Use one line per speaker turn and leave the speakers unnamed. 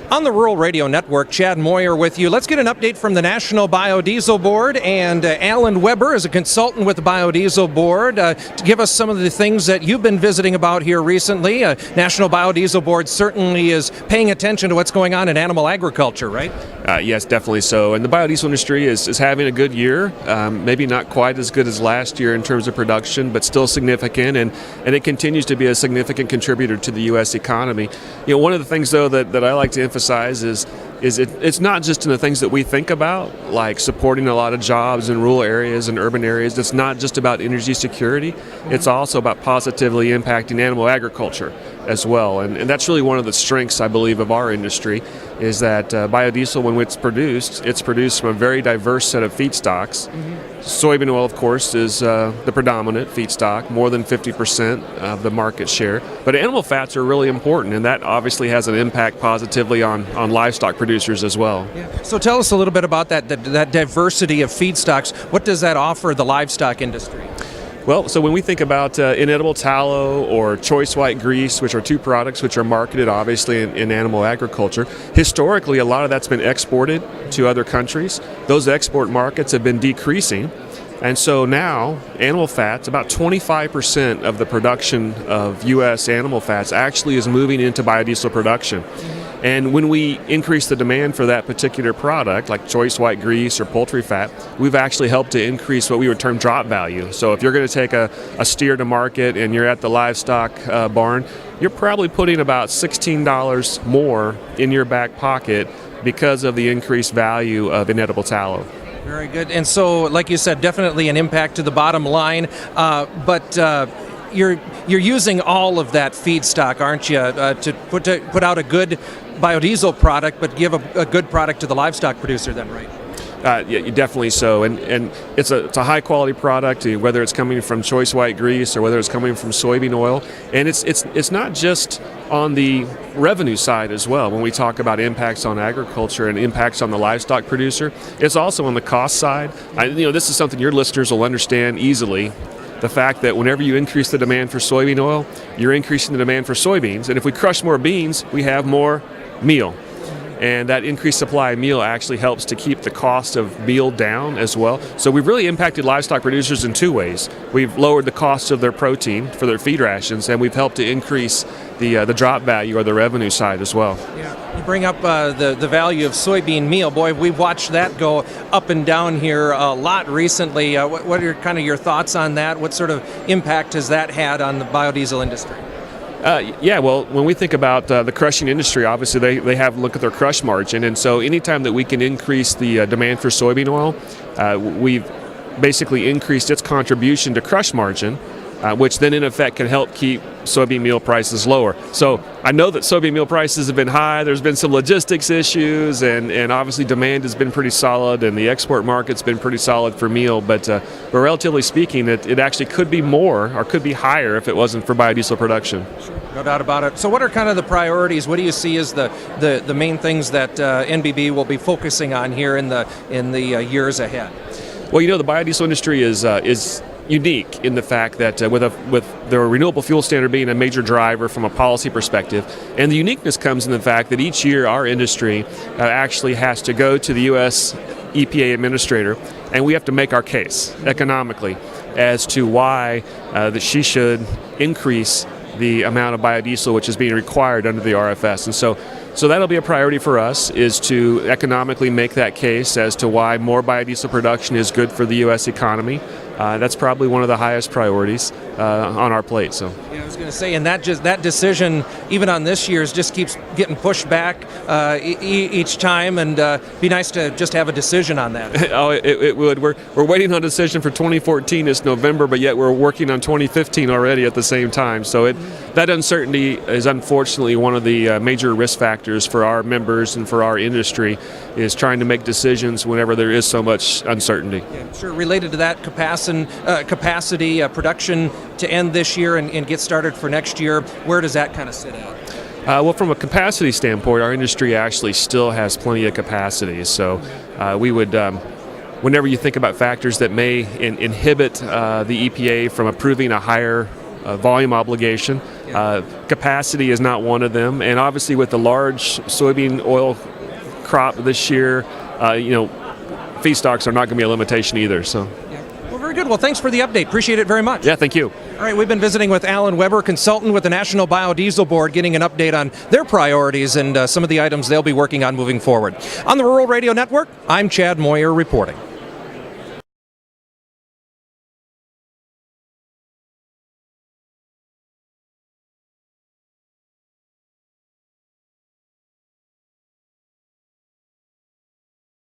On the Rural Radio Network, Chad Moyer with you. Let's get an update from the National Biodiesel Board, and Alan Weber is a consultant with the Biodiesel Board to give us some of the things that you've been visiting about here recently. National Biodiesel Board certainly is paying attention to what's going on in animal agriculture, right?
Yes, definitely so. And the biodiesel industry is having a good year, maybe not quite as good as last year in terms of production, but still significant, and it continues to be a significant contributor to the U.S. economy. You know, one of the things, though, that I like to emphasize is it's not just in the things that we think about, like supporting a lot of jobs in rural areas and urban areas. It's not just about energy security. It's also about positively impacting animal agriculture as well. And that's really one of the strengths, I believe, of our industry, is that biodiesel, when it's produced from a very diverse set of feedstocks. Soybean oil, of course, is the predominant feedstock, more than 50% of the market share. But animal fats are really important, and that obviously has an impact positively on livestock producers as well.
Yeah. So tell us a little bit about that diversity of feedstocks. What does that offer the livestock industry?
Well, so when we think about inedible tallow or choice white grease, which are two products which are marketed obviously in animal agriculture, historically a lot of that's been exported to other countries. Those export markets have been decreasing. And so now animal fats, about 25% of the production of U.S. animal fats actually is moving into biodiesel production. And when we increase the demand for that particular product, like choice white grease or poultry fat, we've actually helped to increase what we would term drop value. So if you're going to take a steer to market and you're at the livestock barn, you're probably putting about $16 more in your back pocket because of the increased value of inedible tallow.
Very good. And so, like you said, definitely an impact to the bottom line. But you're using all of that feedstock, aren't you, to put out a good biodiesel product, but give a good product to the livestock producer then, right?
Yeah, definitely so, and it's a high quality product, whether it's coming from choice white grease or whether it's coming from soybean oil, and it's not just on the revenue side as well. When we talk about impacts on agriculture and impacts on the livestock producer, it's also on the cost side. This is something your listeners will understand easily. The fact that whenever you increase the demand for soybean oil, you're increasing the demand for soybeans, and if we crush more beans, we have more meal. And that increased supply of meal actually helps to keep the cost of meal down as well. So we've really impacted livestock producers in two ways. We've lowered the cost of their protein for their feed rations, and we've helped to increase the drop value or the revenue side as well.
Yeah, you bring up the value of soybean meal. Boy, we've watched that go up and down here a lot recently. What are kind of your thoughts on that? What sort of impact has that had on the biodiesel industry?
Yeah, well, when we think about the crushing industry, obviously they have a look at their crush margin, and so anytime that we can increase the demand for soybean oil, we've basically increased its contribution to crush margin, which then in effect can help keep soybean meal prices lower. So I know that soybean meal prices have been high. There's been some logistics issues, and obviously demand has been pretty solid, and the export market's been pretty solid for meal. But relatively speaking, it actually could be more or could be higher if it wasn't for biodiesel production.
Sure. No doubt about it. So what are kind of the priorities? What do you see as the main things that NBB will be focusing on here in the years ahead?
Well, the biodiesel industry is unique in the fact that with the renewable fuel standard being a major driver from a policy perspective, and the uniqueness comes in the fact that each year our industry actually has to go to the U.S. EPA administrator, and we have to make our case economically as to why that she should increase the amount of biodiesel which is being required under the RFS. And so that'll be a priority for us, is to economically make that case as to why more biodiesel production is good for the U.S. economy. That's probably one of the highest priorities on our plate. So.
Yeah, I was going to say, and that decision, even on this year's, just keeps getting pushed back each time, and be nice to just have a decision on that.
Oh, it would. We're waiting on a decision for 2014 this November, but yet we're working on 2015 already at the same time. So that uncertainty is unfortunately one of the major risk factors for our members and for our industry, is trying to make decisions whenever there is so much uncertainty.
Yeah, sure. Related to that capacity production to end this year and get started for next year, where does that kind of sit at?
Well, from a capacity standpoint, our industry actually still has plenty of capacity. So we would, whenever you think about factors that may inhibit the EPA from approving a higher volume obligation. Capacity is not one of them, and obviously with the large soybean oil crop this year, feedstocks are not going to be a limitation either. So.
Well, very good. Well, thanks for the update. Appreciate it very much.
Yeah, thank you.
All right, we've been visiting with Alan Weber, consultant with the National Biodiesel Board, getting an update on their priorities and some of the items they'll be working on moving forward. On the Rural Radio Network, I'm Chad Moyer reporting.